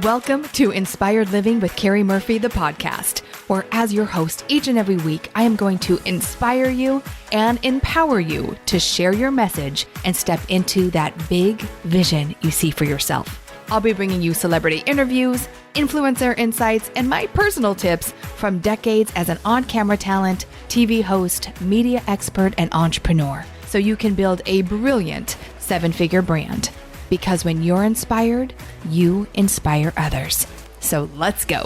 Welcome to Inspired Living with Keri Murphy, the podcast, where as your host each and every week, I am going to inspire you and empower you to share your message and step into that big vision you see for yourself. I'll be bringing you celebrity interviews, influencer insights, and my personal tips from decades as an on-camera talent, TV host, media expert, and entrepreneur, so you can build a brilliant seven-figure brand. Because when you're inspired, you inspire others. So let's go.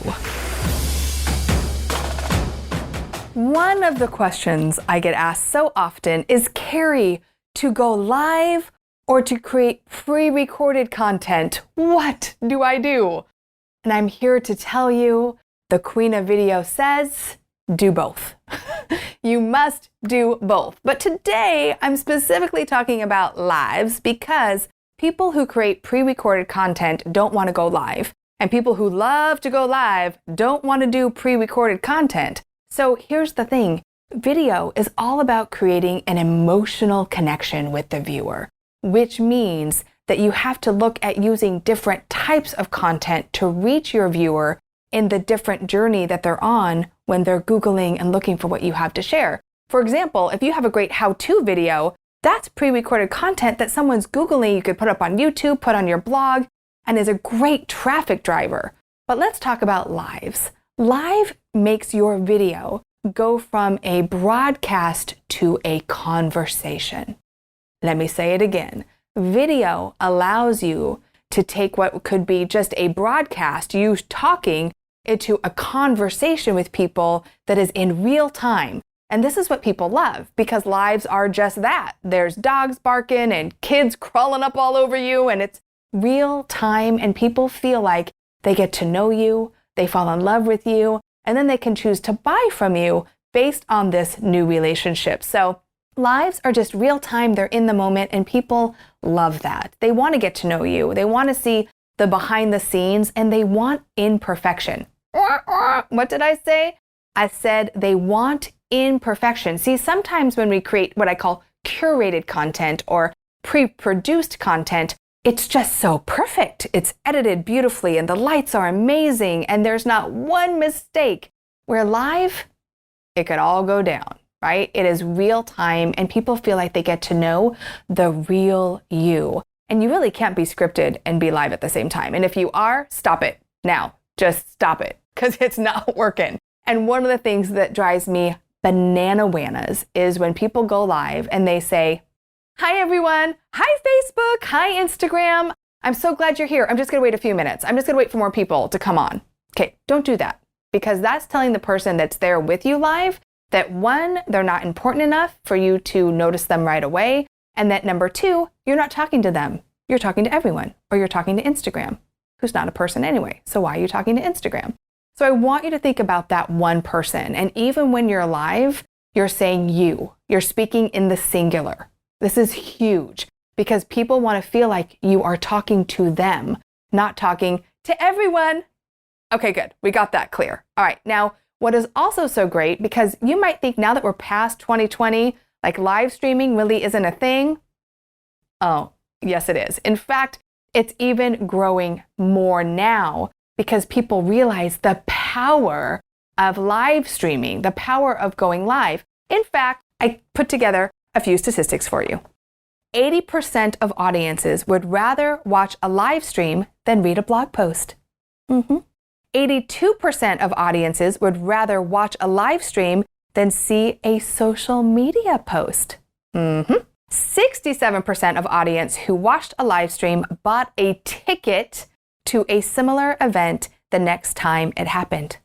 One of the questions I get asked so often is, Keri, to go live or to create pre-recorded content, what do I do? And I'm here to tell you, the Queen of Video says, do both. You must do both. But today, I'm specifically talking about lives because people who create pre-recorded content don't want to go live. And people who love to go live don't want to do pre-recorded content. So here's the thing. Video is all about creating an emotional connection with the viewer, which means that you have to look at using different types of content to reach your viewer in the different journey that they're on when they're Googling and looking for what you have to share. For example, if you have a great how-to video, that's pre-recorded content that someone's Googling. You could put up on YouTube, put on your blog, and is a great traffic driver. But let's talk about lives. Live makes your video go from a broadcast to a conversation. Let me say it again. Video allows you to take what could be just a broadcast, you talking, into a conversation with people that is in real time. And this is what people love because lives are just that. There's dogs barking and kids crawling up all over you, and it's real time, and people feel like they get to know you, they fall in love with you, and then they can choose to buy from you based on this new relationship. So lives are just real time, they're in the moment, and people love that. They want to get to know you, they want to see the behind the scenes, and they want imperfection. What did I say? I said they want imperfection. See, sometimes when we create what I call curated content or pre-produced content, it's just so perfect. It's edited beautifully and the lights are amazing and there's not one mistake. Where live, it could all go down, right? It is real time and people feel like they get to know the real you. And you really can't be scripted and be live at the same time. And if you are, stop it now. Just stop it because it's not working. And one of the things that drives me banana-wanas is when people go live and they say, hi everyone, hi Facebook, hi Instagram. I'm so glad you're here. I'm just gonna wait a few minutes. I'm just gonna wait for more people to come on. Okay, don't do that because that's telling the person that's there with you live that one, they're not important enough for you to notice them right away. And that number two, you're not talking to them. You're talking to everyone or you're talking to Instagram, who's not a person anyway. So why are you talking to Instagram? So I want you to think about that one person. And even when you're live, you're saying you're speaking in the singular. This is huge because people want to feel like you are talking to them, not talking to everyone. Okay, good. We got that clear. All right. Now, what is also so great, because you might think now that we're past 2020, like live streaming really isn't a thing. Oh, yes, it is. In fact, it's even growing more now because people realize the power of live streaming, the power of going live. In fact, I put together a few statistics for you. 80% of audiences would rather watch a live stream than read a blog post. 82% of audiences would rather watch a live stream than see a social media post. 67% of audience who watched a live stream bought a ticket to a similar event the next time it happened.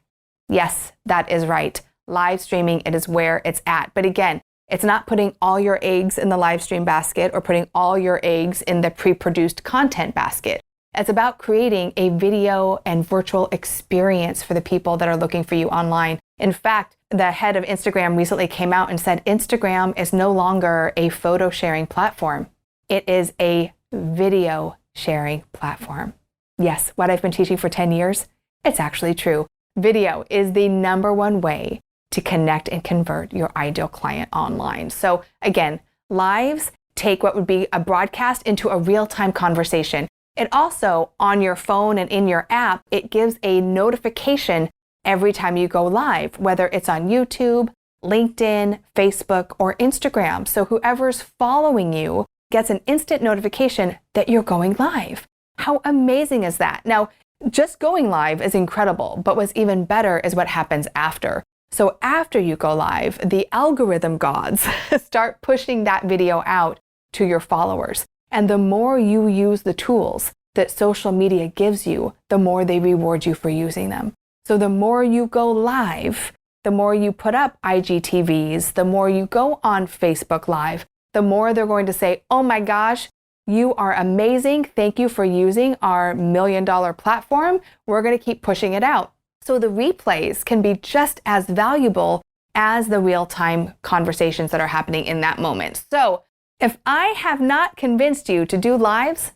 Yes, that is right. Live streaming, it is where it's at. But again, it's not putting all your eggs in the live stream basket or putting all your eggs in the pre-produced content basket. It's about creating a video and virtual experience for the people that are looking for you online. In fact, the head of Instagram recently came out and said Instagram is no longer a photo sharing platform. It is a video sharing platform. Yes, what I've been teaching for 10 years, it's actually true. Video is the number one way to connect and convert your ideal client online. So again, lives take what would be a broadcast into a real-time conversation. It also, on your phone and in your app, it gives a notification every time you go live, whether it's on YouTube, LinkedIn, Facebook, or Instagram. So whoever's following you gets an instant notification that you're going live. How amazing is that? Now, just going live is incredible, but what's even better is what happens after. So after you go live, the algorithm gods start pushing that video out to your followers. And the more you use the tools that social media gives you, the more they reward you for using them. So the more you go live, the more you put up IGTVs, the more you go on Facebook Live, the more they're going to say, oh my gosh, you are amazing. Thank you for using our $1 million platform. We're going to keep pushing it out. So the replays can be just as valuable as the real-time conversations that are happening in that moment. So if I have not convinced you to do lives,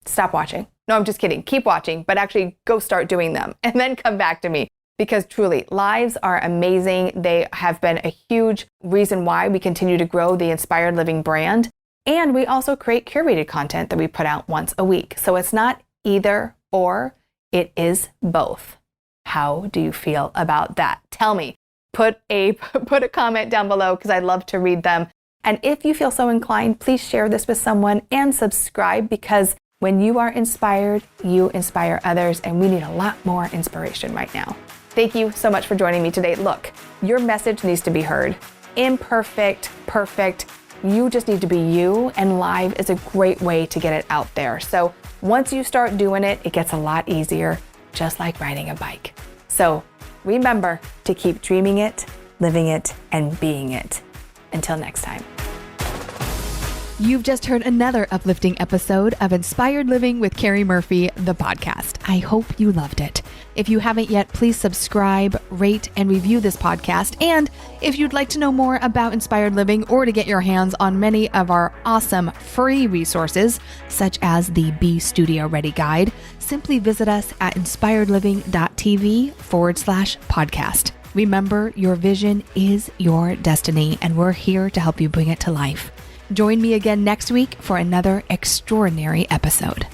stop watching. No, I'm just kidding. Keep watching, but actually go start doing them and then come back to me. Because truly, lives are amazing. They have been a huge reason why we continue to grow the Inspired Living brand. And we also create curated content that we put out once a week. So it's not either or, it is both. How do you feel about that? Tell me. Put a comment down below because I'd love to read them. And if you feel so inclined, please share this with someone and subscribe, because when you are inspired, you inspire others, and we need a lot more inspiration right now. Thank you so much for joining me today. Look, your message needs to be heard. Imperfect, perfect. You just need to be you, and live is a great way to get it out there. So once you start doing it, it gets a lot easier, just like riding a bike. So remember to keep dreaming it, living it, and being it. Until next time. You've just heard another uplifting episode of Inspired Living with Keri Murphy, the podcast. I hope you loved it. If you haven't yet, please subscribe, rate, and review this podcast. And if you'd like to know more about Inspired Living or to get your hands on many of our awesome free resources, such as the Be Studio Ready Guide, simply visit us at inspiredliving.tv/podcast. Remember, your vision is your destiny, and we're here to help you bring it to life. Join me again next week for another extraordinary episode.